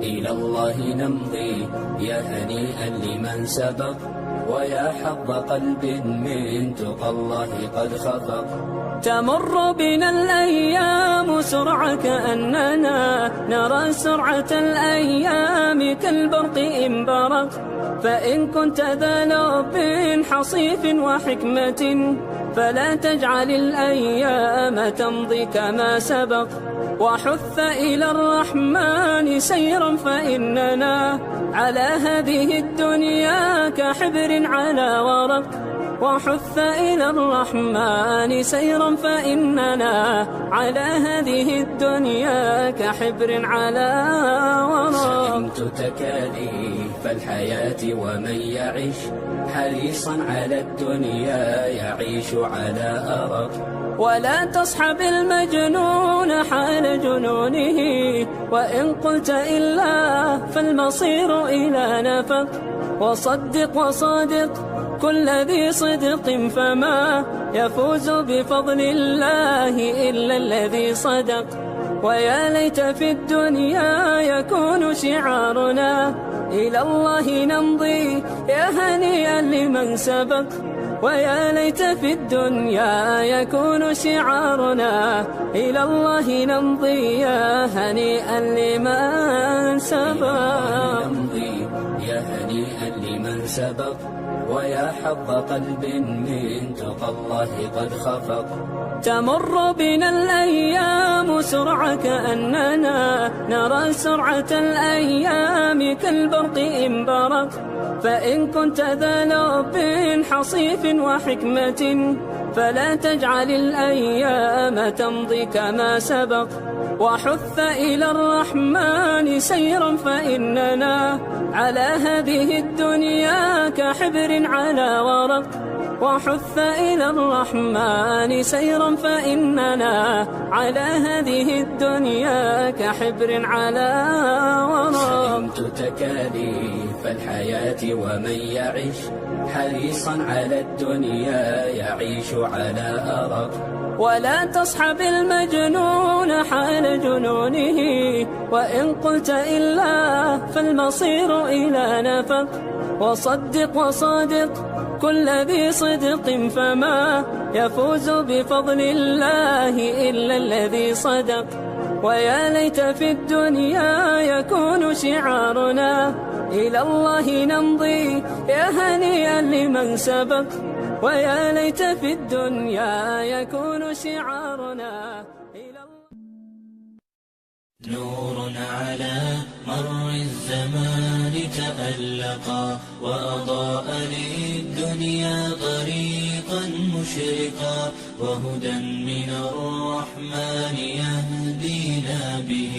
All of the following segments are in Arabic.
إلى الله نمضي يا هنيئا لمن سبق، ويا حظ قلب من تقى الله قد خفق. تمر بنا الأيام سرعة كأننا نرى سرعة الأيام كالبرق إن برق. فإن كنت ذا لب حصيف وحكمة فلا تجعل الأيام تمضي كما سبق. وحث إلى الرحمن سيرا فإننا على هذه الدنيا كحبر على ورق. وحث إلى الرحمن سيرا فإننا على هذه الدنيا كحبر على ورق. سئمت تكاليف الحياة ومن يعيش حريصا على الدنيا يعيش على أرق. ولا تصحب المجنون حال جنونه، وإن قلت إلا فالمصير إلى نفق. وصدق وصادق كل ذي صدق فما يفوز بفضل الله إلا الذي صدق. ويا ليت في الدنيا يكون شعارنا إلى الله نمضي يا هنيئا لمن سبق. ويا ليت في الدنيا يكون شعارنا إلى الله نمضي يا هنيئا لمن سبق. يا هنيئا لمن سبق، ويا حظ قلب من تقى الله قد خفق. تمر بنا الأيام سرعة كأننا نرى سرعة الأيام كالبرق إن برق. فإن كنت ذا لب حصيف وحكمة فلا تجعل الأيام تمضي كما سبق. وحث إلى الرحمن سيرا فإننا على هذه الدنيا كحبر على ورق. وحث إلى الرحمن سيرا فإننا على هذه الدنيا كحبر على ورق. سئمت تكاليف الحياة ومن يعيش حريصا على الدنيا يعيش على أرق. ولا تصحب المجنون حال جنونه، وإن قلت إلا فالمصير إلى نفق. وصدق وصادق كل ذي صدق فما يفوز بفضل الله إلا الذي صدق. ويا ليت في الدنيا يكون شعارنا إلى الله نمضي يا هنيئا لمن سبق. ويا ليت في الدنيا يكون شعارنا إلى الله. نور على مر الزمان تألقا، وأضاء للدنيا طريقا مشرقا، وهدى من الرحمن يهدينا به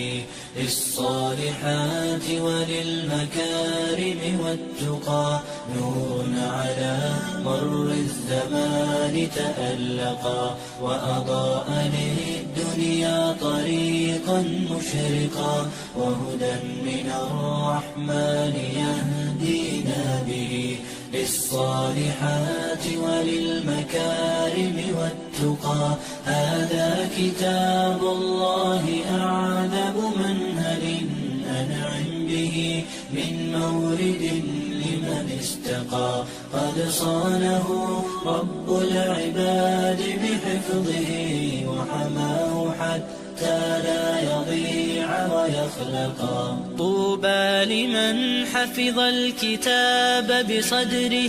للصالحات وللمكارم والتقى. نور على مر الزمان تألقا، وأضاء للدنيا طريقا مشرقا، وهدى من الرحمن يهدينا به للصالحات وللمكارم والتقى. هذا كتاب الله أعذب منهل أنعم به من مورد لمن استقى. قد صانه رب العباد بحفظه، وحماه حتى لا يضيع ويخلقا. طوبى لمن حفظ الكتاب بصدره.